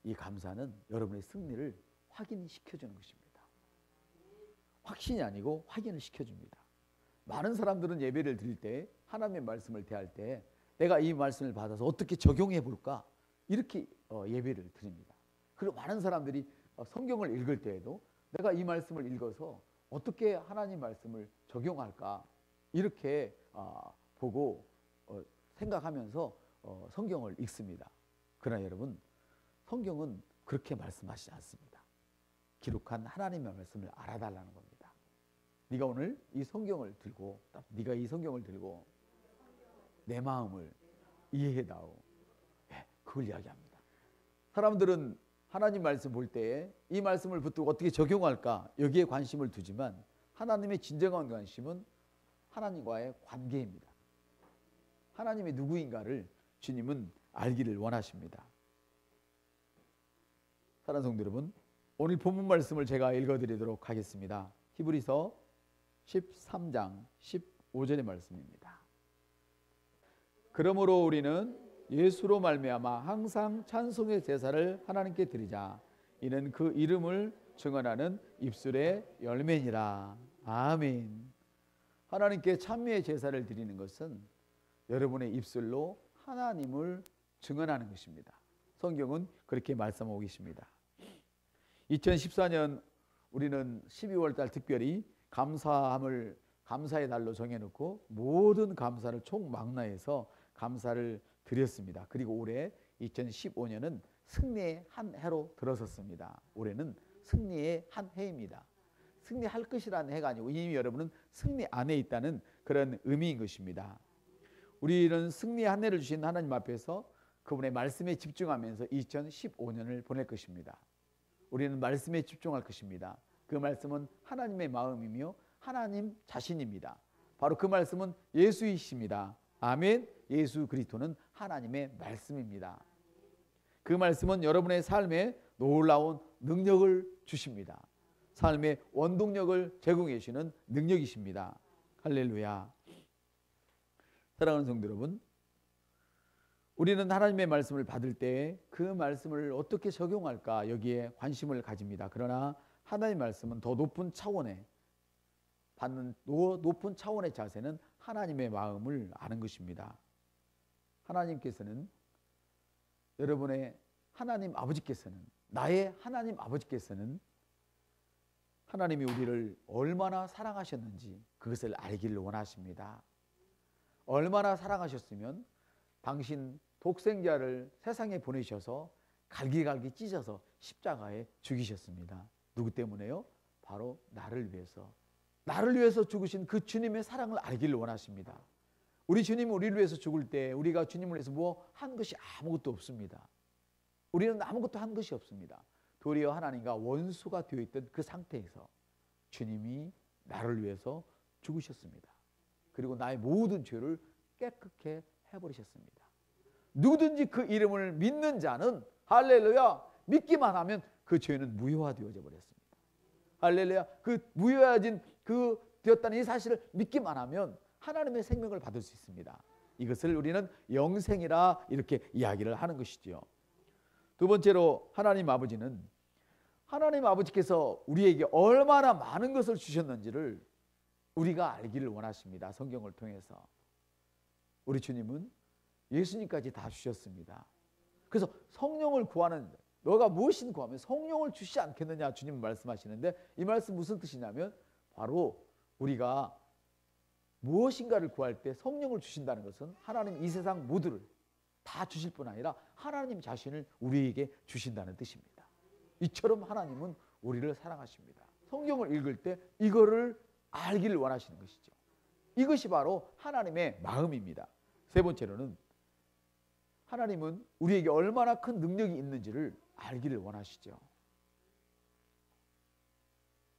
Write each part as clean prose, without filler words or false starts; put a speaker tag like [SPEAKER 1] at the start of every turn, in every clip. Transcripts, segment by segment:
[SPEAKER 1] 이 감사는 여러분의 승리를 확인시켜주는 것입니다. 확신이 아니고 확인을 시켜줍니다. 많은 사람들은 예배를 드릴 때 하나님의 말씀을 대할 때 내가 이 말씀을 받아서 어떻게 적용해 볼까 이렇게 예배를 드립니다. 그리고 많은 사람들이 성경을 읽을 때에도 내가 이 말씀을 읽어서 어떻게 하나님 말씀을 적용할까 이렇게 보고 생각하면서 성경을 읽습니다. 그러나 여러분, 성경은 그렇게 말씀하시지 않습니다. 기록한 하나님의 말씀을 알아달라는 겁니다. 네가 오늘 이 성경을 들고 네가 이 성경을 들고 내 마음을 이해해다오. 그걸 이야기합니다. 사람들은 하나님 말씀 볼 때에 이 말씀을 붙들고 어떻게 적용할까 여기에 관심을 두지만 하나님의 진정한 관심은 하나님과의 관계입니다. 하나님이 누구인가를 주님은 알기를 원하십니다. 사랑하는 성도 여러분, 오늘 본문 말씀을 제가 읽어드리도록 하겠습니다. 히브리서 13장 15절의 말씀입니다. 그러므로 우리는 예수로 말미암아 항상 찬송의 제사를 하나님께 드리자. 이는 그 이름을 증언하는 입술의 열매니라. 아멘. 하나님께 찬미의 제사를 드리는 것은 여러분의 입술로 하나님을 증언하는 것입니다. 성경은 그렇게 말씀하고 계십니다. 2014년 우리는 12월 달 특별히 감사의 달로 정해놓고 모든 감사를 총망라해서 감사를 드렸습니다. 그리고 올해 2015년은 승리의 한 해로 들어섰습니다. 올해는 승리의 한 해입니다. 승리할 것이라는 해가 아니고 이미 여러분은 승리 안에 있다는 그런 의미인 것입니다. 우리는 승리의 한 해를 주신 하나님 앞에서 그분의 말씀에 집중하면서 2015년을 보낼 것입니다. 우리는 말씀에 집중할 것입니다. 그 말씀은 하나님의 마음이며 하나님 자신입니다. 바로 그 말씀은 예수이십니다. 아멘. 예수 그리스도는 하나님의 말씀입니다. 그 말씀은 여러분의 삶에 놀라운 능력을 주십니다. 삶의 원동력을 제공해 주시는 능력이십니다. 할렐루야. 사랑하는 성도 여러분, 우리는 하나님의 말씀을 받을 때 그 말씀을 어떻게 적용할까 여기에 관심을 가집니다. 그러나 하나님의 말씀은 더 높은 차원의 자세는 하나님의 마음을 아는 것입니다. 하나님께서는 여러분의 하나님 아버지께서는 나의 하나님 아버지께서는 하나님이 우리를 얼마나 사랑하셨는지 그것을 알기를 원하십니다. 얼마나 사랑하셨으면 당신 독생자를 세상에 보내셔서 갈기갈기 찢어서 십자가에 죽이셨습니다. 누구 때문에요? 바로 나를 위해서 죽으신 그 주님의 사랑을 알기를 원하십니다. 우리 주님이 우리를 위해서 죽을 때 우리가 주님을 위해서 뭐 한 것이 아무것도 없습니다. 우리는 아무것도 한 것이 없습니다. 도리어 하나님과 원수가 되어 있던 그 상태에서 주님이 나를 위해서 죽으셨습니다. 그리고 나의 모든 죄를 깨끗게 해버리셨습니다. 누구든지 그 이름을 믿는 자는 할렐루야 믿기만 하면 그 죄는 무효화되어져 버렸습니다. 할렐루야. 그 무효화진 되었다는 이 사실을 믿기만 하면 하나님의 생명을 받을 수 있습니다. 이것을 우리는 영생이라 이렇게 이야기를 하는 것이지요. 두 번째로 하나님 아버지께서 우리에게 얼마나 많은 것을 주셨는지를 우리가 알기를 원하십니다. 성경을 통해서. 우리 주님은 예수님까지 다 주셨습니다. 그래서 성령을 구하는 너가 무엇인 구하면 성령을 주시지 않겠느냐 주님은 말씀하시는데 이 말씀 무슨 뜻이냐면 바로 우리가 무엇인가를 구할 때 성령을 주신다는 것은 하나님 이 세상 모두를 다 주실 뿐 아니라 하나님 자신을 우리에게 주신다는 뜻입니다. 이처럼 하나님은 우리를 사랑하십니다. 성경을 읽을 때 이거를 알기를 원하시는 것이죠. 이것이 바로 하나님의 마음입니다. 세 번째로는 하나님은 우리에게 얼마나 큰 능력이 있는지를 알기를 원하시죠.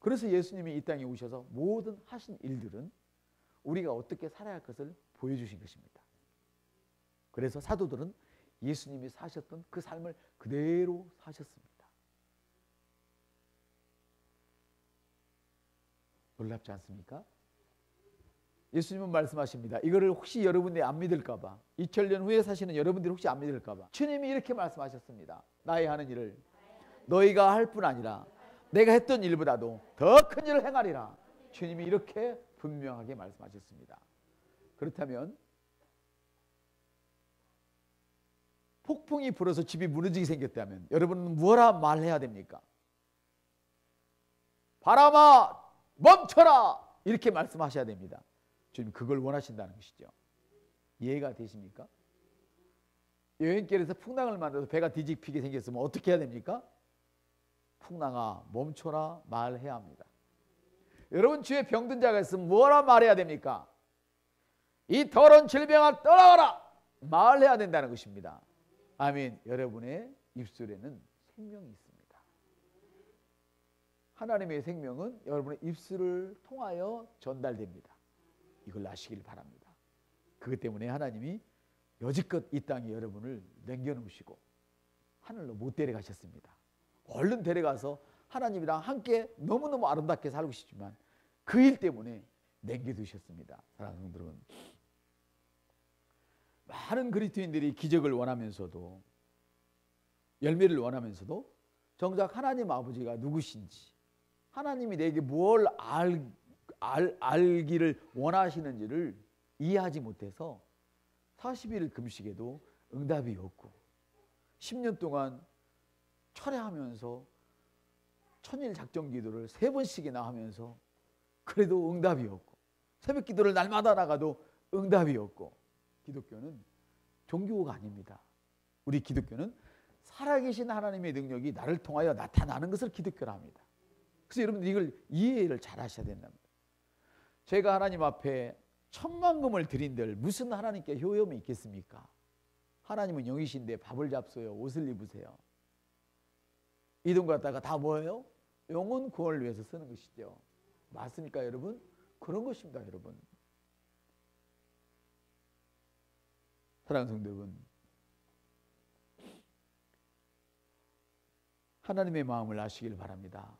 [SPEAKER 1] 그래서 예수님이 이 땅에 오셔서 모든 하신 일들은 우리가 어떻게 살아야 할 것을 보여주신 것입니다. 그래서 사도들은 예수님이 사셨던 그 삶을 그대로 사셨습니다. 놀랍지 않습니까? 예수님은 말씀하십니다. 이거를 혹시 여러분들이 안 믿을까 봐, 2000년 후에 사시는 여러분들이 혹시 안 믿을까 봐, 주님이 이렇게 말씀하셨습니다. 나의 하는 일을 너희가 할 뿐 아니라 내가 했던 일보다도 더 큰 일을 행하리라. 주님이 이렇게 분명하게 말씀하셨습니다. 그렇다면 폭풍이 불어서 집이 무너지게 생겼다면 여러분은 뭐라 말해야 됩니까? 바람아 멈춰라, 이렇게 말씀하셔야 됩니다. 주님 그걸 원하신다는 것이죠. 이해가 되십니까? 여행길에서 풍랑을 만나서 배가 뒤집히게 생겼으면 어떻게 해야 됩니까? 풍랑아 멈춰라 말해야 합니다. 여러분 주위에 병든 자가 있으면 뭐라 말해야 됩니까? 이 더러운 질병아 떠나가라 말해야 된다는 것입니다. 아멘. 여러분의 입술에는 생명이 있습니다. 하나님의 생명은 여러분의 입술을 통하여 전달됩니다. 이걸 아시길 바랍니다. 그것 때문에 하나님이 여지껏 이 땅에 여러분을 남겨놓으시고 하늘로 못 데려가셨습니다. 얼른 데려가서 하나님이랑 함께 너무너무 아름답게 살고 싶지만 그 일 때문에 남겨두셨습니다. 사랑하는 성도들은 많은 그리스도인들이 기적을 원하면서도 열매를 원하면서도 정작 하나님 아버지가 누구신지, 하나님이 내게 뭘 알기를 원하시는지를 이해하지 못해서 40일 금식에도 응답이 없고 10년 동안 철회하면서 천일 작정 기도를 3번씩이나 하면서 그래도 응답이 없고 새벽 기도를 날마다 나가도 응답이 없고, 기독교는 종교가 아닙니다. 우리 기독교는 살아계신 하나님의 능력이 나를 통하여 나타나는 것을 기독교라 합니다. 그래서 여러분들 이걸 이해를 잘 하셔야 된답니다. 제가 하나님 앞에 10,000,000금을 드린들 무슨 하나님께 효험이 있겠습니까? 하나님은 영이신데 밥을 잡숴요, 옷을 입으세요. 이 돈 갖다가 다 뭐예요? 영혼 구원을 위해서 쓰는 것이죠. 맞습니까 여러분? 그런 것입니다 여러분. 사랑하는 성도 여러분, 하나님의 마음을 아시길 바랍니다.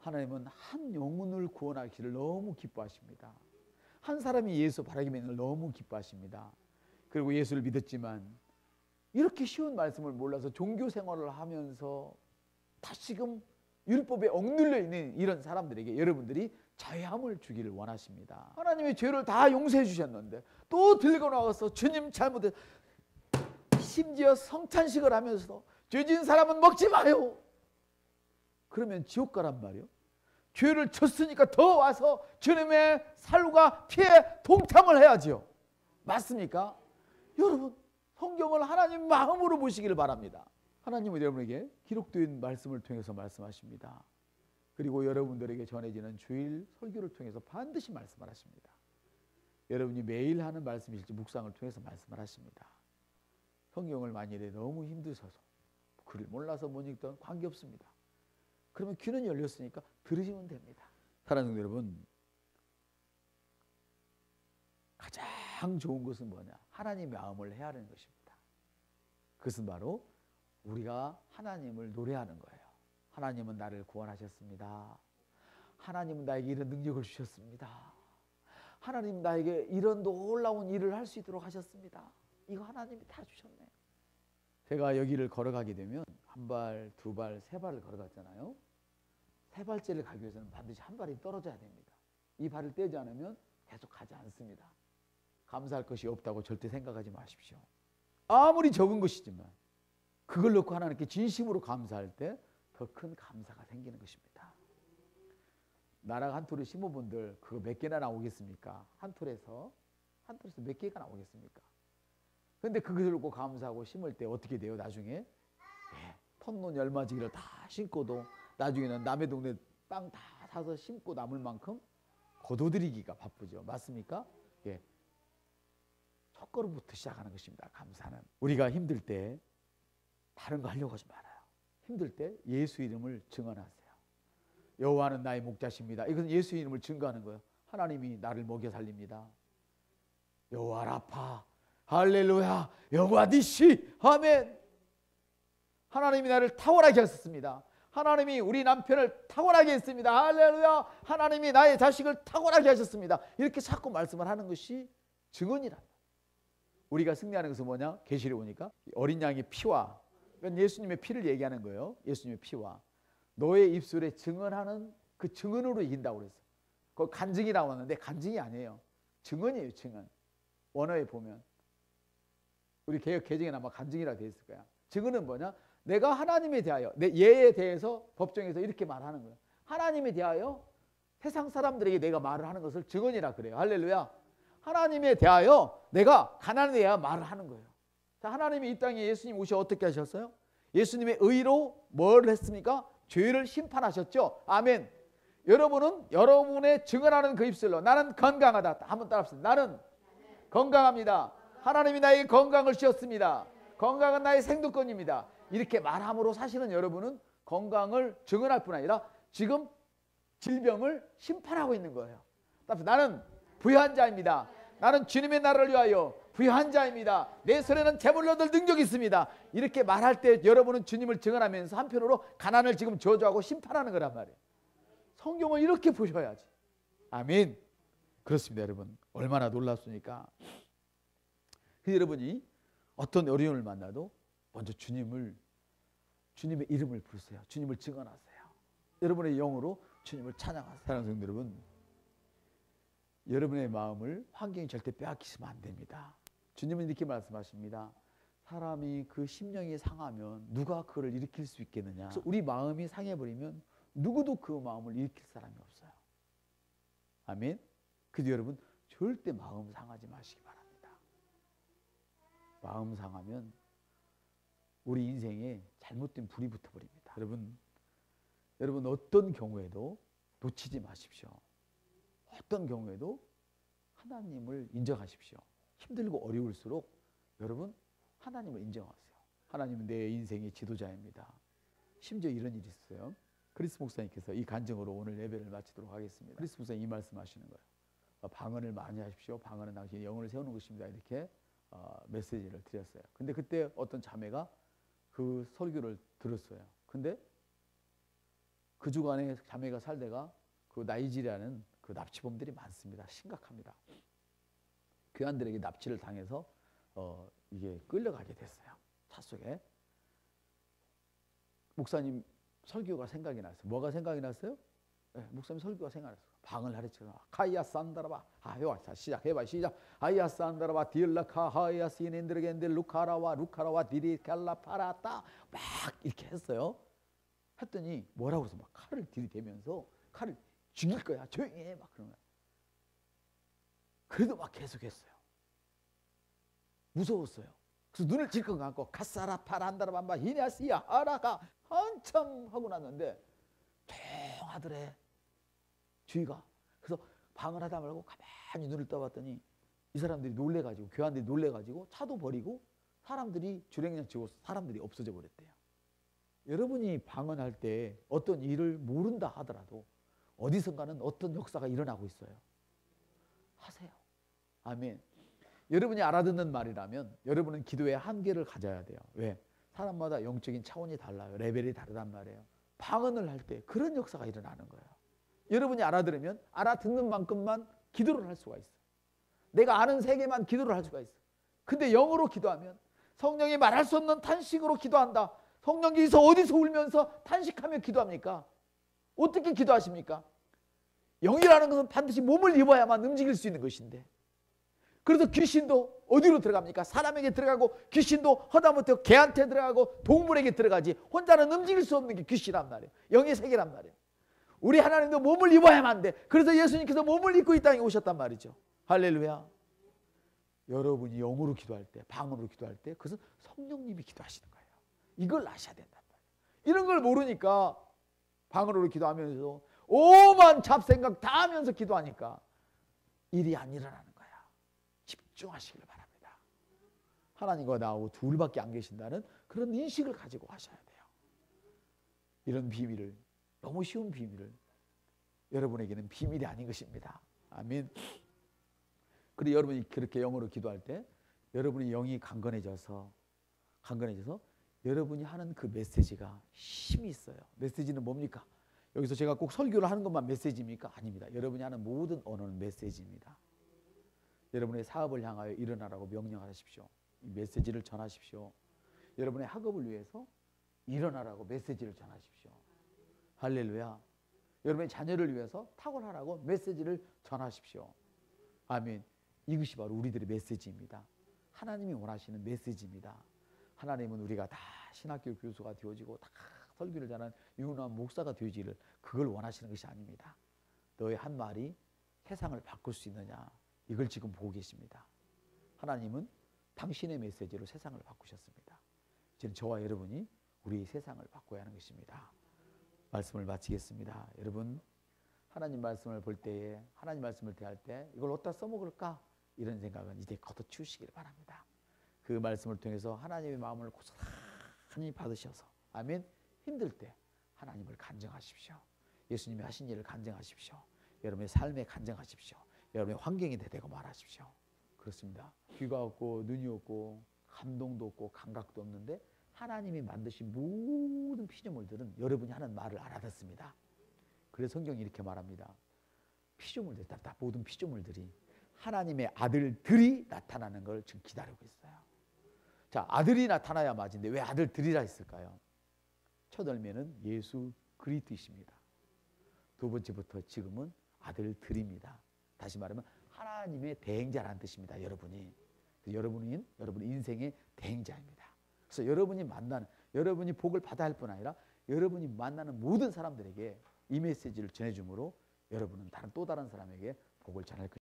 [SPEAKER 1] 하나님은 한 영혼을 구원하기를 너무 기뻐하십니다. 한 사람이 예수 바라게 되는 걸 너무 기뻐하십니다. 그리고 예수를 믿었지만 이렇게 쉬운 말씀을 몰라서 종교 생활을 하면서 다시금 율법에 억눌려 있는 이런 사람들에게 여러분들이 자유함을 주기를 원하십니다. 하나님의 죄를 다 용서해 주셨는데 또 들고 나와서 주님 잘못해, 심지어 성찬식을 하면서 죄진 사람은 먹지 마요. 그러면 지옥 가란 말이요. 죄를 졌으니까 더 와서 주님의 살과 피에 동참을 해야죠. 맞습니까? 여러분 성경을 하나님 마음으로 보시기를 바랍니다. 하나님은 여러분에게 기록된 말씀을 통해서 말씀하십니다. 그리고 여러분들에게 전해지는 주일 설교를 통해서 반드시 말씀을 하십니다. 여러분이 매일 하는 말씀일지 묵상을 통해서 말씀을 하십니다. 성경을 만일에 너무 힘드셔서 글을 몰라서 못 읽던 관계없습니다. 그러면 귀는 열렸으니까 들으시면 됩니다. 사랑하는 성도 여러분, 가장 좋은 것은 뭐냐? 하나님의 마음을 헤아리는 것입니다. 그것은 바로 우리가 하나님을 노래하는 거예요. 하나님은 나를 구원하셨습니다. 하나님은 나에게 이런 능력을 주셨습니다. 하나님 나에게 이런 놀라운 일을 할 수 있도록 하셨습니다. 이거 하나님이 다 주셨네. 제가 여기를 걸어가게 되면 한 발, 두 발, 세 발을 걸어갔잖아요. 세 발째를 가기 위해서는 반드시 한 발이 떨어져야 됩니다. 이 발을 떼지 않으면 계속 가지 않습니다. 감사할 것이 없다고 절대 생각하지 마십시오. 아무리 적은 것이지만 그걸 놓고 하나님께 진심으로 감사할 때 더 큰 감사가 생기는 것입니다. 나락 한 톨을 심은 분들 그거 몇 개나 나오겠습니까? 한 톨에서 몇 개가 나오겠습니까? 근데 그것을 놓고 감사하고 심을 때 어떻게 돼요? 나중에 턴론 열마지기를 다 심고도 나중에는 남의 동네 땅 다 사서 심고 남을 만큼 거둬들이기가 바쁘죠. 맞습니까? 첫 걸음부터 시작하는 것입니다. 감사는. 우리가 힘들 때 다른 거 하려고 하지 말아요. 힘들 때 예수 이름을 증언하세요. 여호와는 나의 목자십니다. 이것은 예수 이름을 증거하는 거예요. 하나님이 나를 먹여 살립니다. 여호와 라파, 할렐루야, 여호와 니시, 아멘. 하나님이 나를 탁월하게 하셨습니다. 하나님이 우리 남편을 탁월하게 했습니다. 할렐루야. 하나님이 나의 자식을 탁월하게 하셨습니다. 이렇게 자꾸 말씀을 하는 것이 증언이란 말이에요. 우리가 승리하는 것은 뭐냐? 계시를 보니까 어린 양의 피와, 그러니까 예수님의 피를 얘기하는 거예요. 예수님의 피와 너의 입술에 증언하는 그 증언으로 이긴다고 그랬어요. 그 간증이라고 하는데 간증이 아니에요. 증언이에요. 증언. 원어에 보면 우리 개역 개정에는 아마 간증이라 되어 있을 거야. 증언은 뭐냐? 내가 하나님에 대하여, 내 예에 대해서 법정에서 이렇게 말하는 거예요. 하나님에 대하여 세상 사람들에게 내가 말을 하는 것을 증언이라 그래요. 할렐루야. 하나님에 대하여 내가 가난에 대하여 말을 하는 거예요. 자, 하나님이 이 땅에 예수님 오셔 어떻게 하셨어요? 예수님의 의로 뭘 했습니까? 죄를 심판하셨죠. 아멘. 여러분은 여러분의 증언하는 그 입술로 나는 건강하다. 한번 따라합시다. 나는 건강합니다. 하나님이 나에게 건강을 주셨습니다. 건강은 나의 생존권입니다. 이렇게 말함으로 사실은 여러분은 건강을 증언할 뿐 아니라 지금 질병을 심판하고 있는 거예요. 나는 부유한 자입니다. 나는 주님의 나라를 위하여 부유한 자입니다. 내 손에는 재물로 얻을 능력이 있습니다. 이렇게 말할 때 여러분은 주님을 증언하면서 한편으로 가난을 지금 저주하고 심판하는 거란 말이에요. 성경을 이렇게 보셔야지. 아멘. 그렇습니다. 여러분 얼마나 놀랍습니까? 여러분이 어떤 어려움을 만나도 먼저 주님의 이름을 부르세요. 주님을 증언하세요. 여러분의 영으로 주님을 찬양하세요. 사랑하는 성도 여러분, 여러분의 마음을 환경이 절대 빼앗기시면 안 됩니다. 주님은 이렇게 말씀하십니다. 사람이 그 심령이 상하면 누가 그를 일으킬 수 있겠느냐. 그래서 우리 마음이 상해버리면 누구도 그 마음을 일으킬 사람이 없어요. 아멘. 그래서 여러분 절대 마음 상하지 마시기 바랍니다. 마음 상하면 우리 인생에 잘못된 불이 붙어버립니다. 여러분 어떤 경우에도 놓치지 마십시오. 어떤 경우에도 하나님을 인정하십시오. 힘들고 어려울수록 여러분 하나님을 인정하세요. 하나님은 내 인생의 지도자입니다. 심지어 이런 일이 있어요. 크리스 목사님께서 이 간증으로 오늘 예배를 마치도록 하겠습니다. 크리스 목사님 이 말씀하시는 거예요. 방언을 많이 하십시오. 방언은 당신의 영혼을 세우는 것입니다. 이렇게 메시지를 드렸어요. 근데 그때 어떤 자매가 그 설교를 들었어요. 근데 그 주간에 자매가 살다가 그 나이지리아는 그 납치범들이 많습니다. 심각합니다. 교환들에게 납치를 당해서 이게 끌려가게 됐어요. 차 속에. 목사님 설교가 생각이 났어요. 뭐가 생각이 났어요? 네, 목사님 설교가 생각났어요. 방을 하르쳐서 카이아 산다라바 해와 시작해봐 시작 아이아 산다라바 딜라카 하이아 시넨드르겐데 루카라와 디리칼라 파라타 막 이렇게 했어요. 했더니 뭐라고 해서 막 칼을 들이대면서 칼을 죽일 거야 조용히 해 막 그런 거야. 그래도 막 계속했어요. 무서웠어요. 그래서 눈을 질끈 감고 카사라 파란다라밤바 히냐시야 아라가 한참 하고 났는데 조용하더래 주위가. 그래서 방을 하다 말고 가만히 눈을 떠봤더니 이 사람들이 놀래가지고 교환들이 놀래가지고 차도 버리고 사람들이 주랭냥 치고 사람들이 없어져 버렸대요. 여러분이 방언할 때 어떤 일을 모른다 하더라도 어디선가는 어떤 역사가 일어나고 있어요. 하세요. 아멘. 여러분이 알아듣는 말이라면 여러분은 기도의 한계를 가져야 돼요. 왜? 사람마다 영적인 차원이 달라요. 레벨이 다르단 말이에요. 방언을 할 때 그런 역사가 일어나는 거예요. 여러분이 알아들으면 알아듣는 만큼만 기도를 할 수가 있어. 내가 아는 세계만 기도를 할 수가 있어. 근데 영으로 기도하면 성령이 말할 수 없는 탄식으로 기도한다. 성령께서 어디서 울면서 탄식하며 기도합니까? 어떻게 기도하십니까? 영이라는 것은 반드시 몸을 입어야만 움직일 수 있는 것인데, 그래서 귀신도 어디로 들어갑니까? 사람에게 들어가고 귀신도 허다못해 개한테 들어가고 동물에게 들어가지 혼자는 움직일 수 없는 게 귀신이란 말이에요. 영의 세계란 말이에요. 우리 하나님도 몸을 입어야만 돼. 그래서 예수님께서 몸을 입고 이 땅에 오셨단 말이죠. 할렐루야. 여러분이 영으로 기도할 때, 방언으로 기도할 때 그것은 성령님이 기도하시는 거예요. 이걸 아셔야 된단 말이에요. 이런 걸 모르니까 방언으로 기도하면서 오만 잡생각 다 하면서 기도하니까 일이 안 일어나는 거야. 집중하시길 바랍니다. 하나님과 나하고 둘밖에 안 계신다는 그런 인식을 가지고 하셔야 돼요. 이런 비밀을, 너무 쉬운 비밀을 여러분에게는 비밀이 아닌 것입니다. 아멘. 그리고 여러분이 그렇게 영어로 기도할 때 여러분의 영이 강건해져서 여러분이 하는 그 메시지가 힘이 있어요. 메시지는 뭡니까? 여기서 제가 꼭 설교를 하는 것만 메시지입니까? 아닙니다. 여러분이 하는 모든 언어는 메시지입니다. 여러분의 사업을 향하여 일어나라고 명령하십시오. 이 메시지를 전하십시오. 여러분의 학업을 위해서 일어나라고 메시지를 전하십시오. 할렐루야. 여러분의 자녀를 위해서 탁월하라고 메시지를 전하십시오. 아멘. 이것이 바로 우리들의 메시지입니다. 하나님이 원하시는 메시지입니다. 하나님은 우리가 다 신학교 교수가 되어지고 다 설교를 잘하는 유능한 목사가 되어지기를 그걸 원하시는 것이 아닙니다. 너의 한 말이 세상을 바꿀 수 있느냐, 이걸 지금 보고 계십니다. 하나님은 당신의 메시지로 세상을 바꾸셨습니다. 이제는 저와 여러분이 우리 세상을 바꿔야 하는 것입니다. 말씀을 마치겠습니다. 여러분, 하나님 말씀을 볼 때에, 하나님 말씀을 대할 때 이걸 어디다 써먹을까? 이런 생각은 이제 걷어치우시길 바랍니다. 그 말씀을 통해서 하나님의 마음을 고스란히 받으셔서, 아멘. 힘들 때 하나님을 간증하십시오. 예수님이 하신 일을 간증하십시오. 여러분의 삶에 간증하십시오. 여러분의 환경이 되고 말하십시오. 그렇습니다. 귀가 없고 눈이 없고 감동도 없고 감각도 없는데 하나님이 만드신 모든 피조물들은 여러분이 하는 말을 알아듣습니다. 그래서 성경이 이렇게 말합니다. 피조물들, 다 모든 피조물들이 하나님의 아들들이 나타나는 걸 지금 기다리고 있어요. 자, 아들이 나타나야 맞은데 왜 아들들이라 했을까요? 첫 열매는 예수 그리스도이십니다. 두 번째부터 지금은 아들들입니다. 다시 말하면 하나님의 대행자라는 뜻입니다. 여러분이. 여러분 인생의 대행자입니다. 그래서 여러분이 만나는, 여러분이 복을 받아야 할 뿐 아니라 여러분이 만나는 모든 사람들에게 이 메시지를 전해줌으로 여러분은 또 다른 사람에게 복을 전할 것입니다.